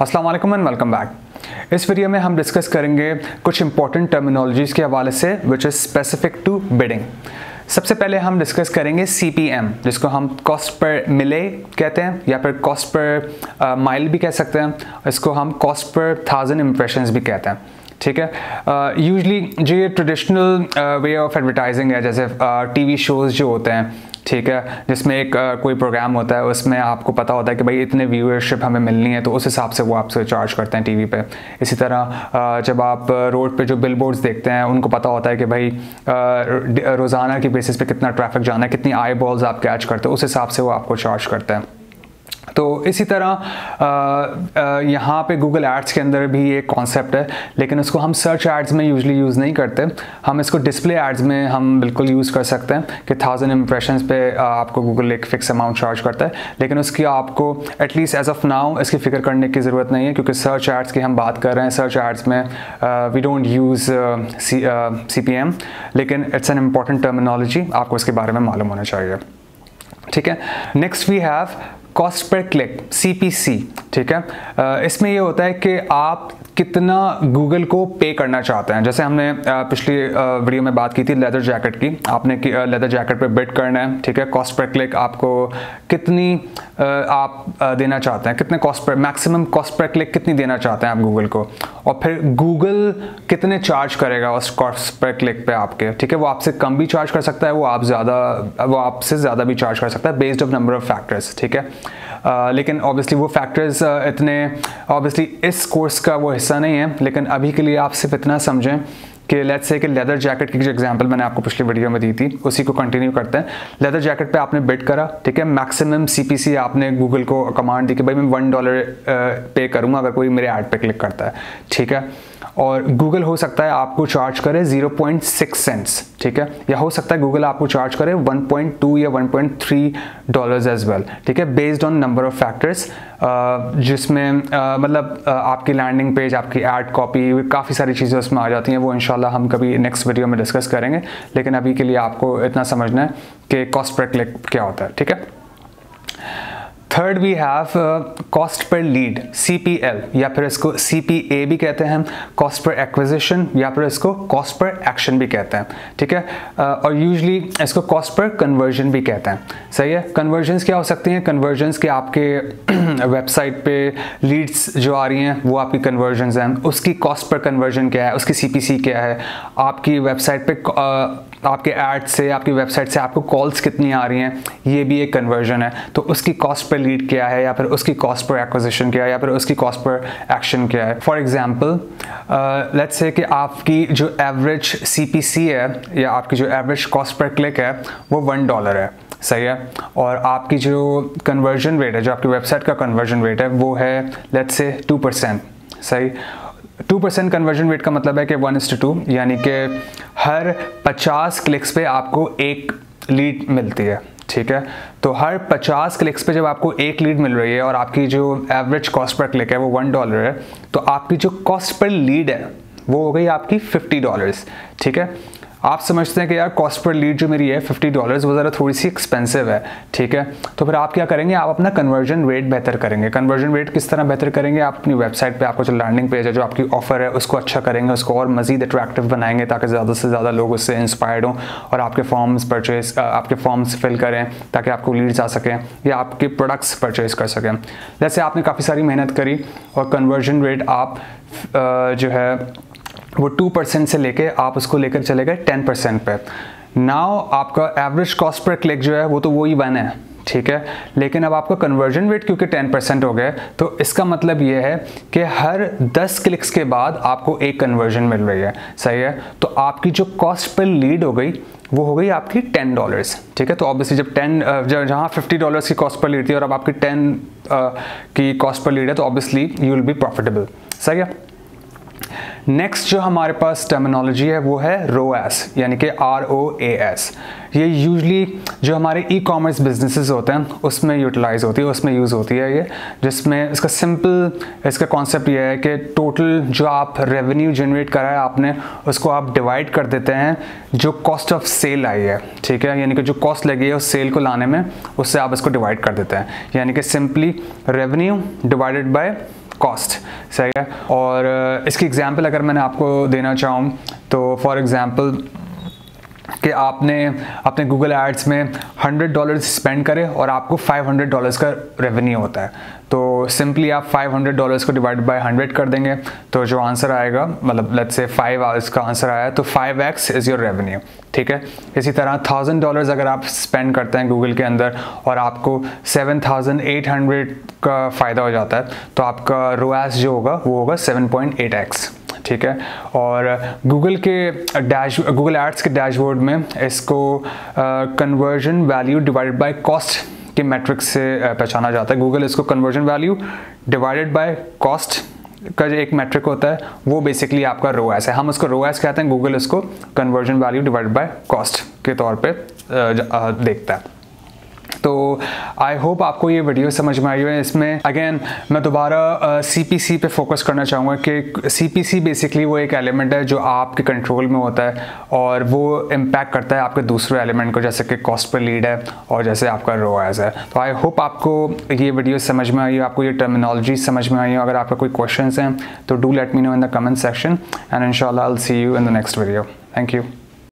अस्सलाम वालेकुम and welcome back. इस वीडियो में हम डिस्कस करेंगे कुछ इंपॉर्टेंट टर्मिनोलॉजीज़ के हवाले से which is specific to bidding. सबसे पहले हम डिस्कस करेंगे CPM, जिसको हम कॉस्ट पर मिले कहते हैं या फिर कॉस्ट पर माइल भी कह सकते हैं। इसको हम कॉस्ट पर 1000 इम्प्रेशंस भी कहते हैं। ठीक है, यूजली जो ये ट्रेडिशनल वे ऑफ एडवर्टाइजिंग है, जैसे TV शोज़ जो होते हैं, ठीक है, जिसमें एक कोई प्रोग्राम होता है, उसमें आपको पता होता है कि भाई इतने व्यूअरशिप हमें मिलनी है, तो उस हिसाब से वो आपसे चार्ज करते हैं टीवी पे। इसी तरह जब आप रोड पे जो बिलबोर्ड्स देखते हैं, उनको पता होता है कि भाई रोज़ाना की बेसिस पे कितना ट्रैफिक जाना है, कितनी आई बॉल्स आप कैच करते हो, उस हिसाब से वो आपको चार्ज करते हैं। तो इसी तरह यहाँ पे गूगल एड्स के अंदर भी एक कॉन्सेप्ट है, लेकिन उसको हम सर्च एड्स में यूजली यूज़ नहीं करते। हम इसको डिस्प्ले एड्स में हम बिल्कुल यूज़ कर सकते हैं कि 1000 इम्प्रेशंस पे आपको गूगल एक फ़िक्स अमाउंट चार्ज करता है, लेकिन उसकी आपको एटलीस्ट एज ऑफ नाउ इसकी फ़िक्र करने की ज़रूरत नहीं है, क्योंकि सर्च एड्स की हम बात कर रहे हैं। सर्च एड्स में वी डोंट यूज़ CPM, लेकिन इट्स एन इम्पॉर्टेंट टर्मिनोलॉजी, आपको इसके बारे में मालूम होना चाहिए। ठीक है, next we have cost per click, CPC। ठीक है, इसमें ये होता है कि आप कितना गूगल को पे करना चाहते हैं। जैसे हमने पिछली वीडियो में बात की थी लेदर जैकेट की, आपने लेदर जैकेट पे बिड करना है। ठीक है, कॉस्ट पर क्लिक आपको कितनी आप देना चाहते हैं, कितने cost per, maximum cost per click कितनी देना चाहते हैं आप गूगल को, और फिर गूगल कितने चार्ज करेगा उस कॉस्ट पर क्लिक पे आपके। ठीक है, वो आपसे कम भी चार्ज कर सकता है, वो आपसे ज़्यादा भी चार्ज कर सकता है based of number of factors. ठीक है, लेकिन ऑब्वियसली वो फैक्टर्स इतने ऑब्वियसली इस कोर्स का वो हिस्सा नहीं है, लेकिन अभी के लिए आप सिर्फ इतना समझें कि लेट्स से कि लेदर जैकेट की जो एग्जांपल मैंने आपको पिछली वीडियो में दी थी, उसी को कंटिन्यू करते हैं। लेदर जैकेट पे आपने बिड करा, ठीक है, मैक्सिमम CPC आपने गूगल को कमांड दी कि भाई मैं $1 पे करूँगा अगर कोई मेरे ऐड पे क्लिक करता है। ठीक है, और गूगल हो सकता है आपको चार्ज करे 0.6 सेंट्स। ठीक है, या हो सकता है गूगल आपको चार्ज करे 1.2 या $1.3 एज वेल। ठीक है, based on number of factors, जिसमें मतलब आपकी लैंडिंग पेज, आपकी ऐड कॉपी, काफ़ी सारी चीज़ें उसमें आ जाती हैं। वो इंशाल्लाह हम कभी नेक्स्ट वीडियो में डिस्कस करेंगे, लेकिन अभी के लिए आपको इतना समझना है कि कॉस्ट पर क्लिक क्या होता है। ठीक है, third we have cost per lead, CPL, या फिर इसको CPA भी कहते हैं, कॉस्ट पर एक्विजिशन, या फिर इसको कॉस्ट पर एक्शन भी कहते हैं। ठीक है, और यूजली इसको कॉस्ट पर कन्वर्जन भी कहते हैं। सही है, कन्वर्जन्स क्या हो सकती हैं? कन्वर्जन्स के आपके वेबसाइट पे लीड्स जो आ रही हैं वो आपकी कन्वर्जन्स हैं, उसकी कॉस्ट पर कन्वर्जन क्या है, उसकी CPC क्या है, आपकी वेबसाइट पे आपके ऐड से, आपकी वेबसाइट से आपको कॉल्स कितनी आ रही हैं, ये भी एक कन्वर्जन है। तो उसकी कॉस्ट पर लीड क्या है, या फिर उसकी कॉस्ट पर एक्विजिशन क्या है, या फिर उसकी कॉस्ट पर एक्शन क्या है। फॉर एग्जांपल लेट्स से कि आपकी जो एवरेज CPC है, या आपकी जो एवरेज कॉस्ट पर क्लिक है, वो $1 है। सही है, और आपकी जो कन्वर्जन रेट है, जो आपकी वेबसाइट का कन्वर्जन रेट है, वो है लेट्स से 2%। सही, 2% कन्वर्जन रेट का मतलब है कि 1:2, यानी कि हर 50 क्लिक्स पे आपको एक लीड मिलती है। ठीक है, तो हर 50 क्लिक्स पे जब आपको एक लीड मिल रही है और आपकी जो एवरेज कॉस्ट पर क्लिक है वो $1 है, तो आपकी जो कॉस्ट पर लीड है वो हो गई आपकी $50। ठीक है, आप समझते हैं कि यार कॉस्ट पर लीड जो मेरी है $50, वो ज़रा थोड़ी सी एक्सपेंसिव है। ठीक है, तो फिर आप क्या करेंगे, आप अपना कन्वर्जन रेट बेहतर करेंगे। कन्वर्जन रेट किस तरह बेहतर करेंगे? आप अपनी वेबसाइट पे आपको जो लैंडिंग पेज है, जो आपकी ऑफर है, उसको अच्छा करेंगे, उसको और मज़ीद अट्रैक्टिव बनाएंगे, ताकि ज़्यादा से ज़्यादा लोग उससे इंस्पायर्ड हों और आपके फॉर्म्स फिल करें, ताकि आपको लीड्स आ सकें या आपके प्रोडक्ट्स परचेज कर सकें। जैसे आपने काफ़ी सारी मेहनत करी और कन्वर्जन रेट आप जो है वो 2% से लेके आप उसको लेकर चले गए 10% पे। नाउ आपका एवरेज कॉस्ट पर क्लिक जो है वो तो वही 1 है। ठीक है, लेकिन अब आपका कन्वर्जन रेट क्योंकि 10% हो गया, तो इसका मतलब ये है कि हर 10 क्लिक्स के बाद आपको एक कन्वर्जन मिल रही है। सही है, तो आपकी जो कॉस्ट पर लीड हो गई वो हो गई आपकी $10। ठीक है, तो ऑब्वियसली जब जहाँ $50 की कॉस्ट पर लीड थी और अब आपकी 10 की कॉस्ट पर लीड है, तो obviously you will be profitable. सही है, नेक्स्ट जो हमारे पास टर्मिनोलॉजी है वो है ROAS, यानी कि ROAS। ये यूजली जो हमारे ई-कॉमर्स बिजनेसेस होते हैं उसमें यूटिलाइज होती है, उसमें यूज़ होती है ये, जिसमें इसका कॉन्सेप्ट ये है कि टोटल जो आप रेवेन्यू जनरेट करा है आपने, उसको आप डिवाइड कर देते हैं जो कॉस्ट ऑफ सेल आई है। ठीक है, यानी कि जो कॉस्ट लगी है उस सेल को लाने में, उससे आप इसको डिवाइड कर देते हैं। यानी कि simply revenue divided by cost, सही है। और इसकी एग्जांपल अगर मैंने आपको देना चाहूँ तो फॉर एग्जांपल कि आपने अपने गूगल एड्स में $100 स्पेंड करे और आपको $500 का रेवेन्यू होता है, तो सिंपली आप $500 को डिवाइड बाय 100 कर देंगे, तो जो आंसर आएगा, मतलब लेट्स से 5 इसका आंसर आया, तो 5x इज़ योर रेवेन्यू, ठीक है। इसी तरह $1000 अगर आप स्पेंड करते हैं गूगल के अंदर और आपको 7800 का फ़ायदा हो जाता है, तो आपका ROAS जो होगा वो होगा 7.8x, ठीक है। और गूगल एड्स के डैशबोर्ड में इसको conversion value divided by cost के मैट्रिक्स से पहचाना जाता है। गूगल इसको conversion value divided by cost का जो एक मैट्रिक होता है वो बेसिकली आपका ROAS है, हम उसको ROAS कहते हैं, गूगल इसको conversion value divided by cost के तौर पे देखता है। तो आई होप आपको ये वीडियो समझ में आई है। इसमें अगेन मैं दोबारा CPC पे फोकस करना चाहूँगा कि CPC बेसिकली वो एक एलिमेंट है जो आपके कंट्रोल में होता है और वो इम्पैक्ट करता है आपके दूसरे एलिमेंट को, जैसे कि कॉस्ट पर लीड है और जैसे आपका ROAS है। तो आई होप आपको ये वीडियो समझ में आई हो, आपको ये टर्मिनोलॉजी समझ में आई हो। अगर आपका कोई क्वेश्चन हैं तो do let me know in the comment section and इंशाल्लाह I will see you in the next video. Thank you.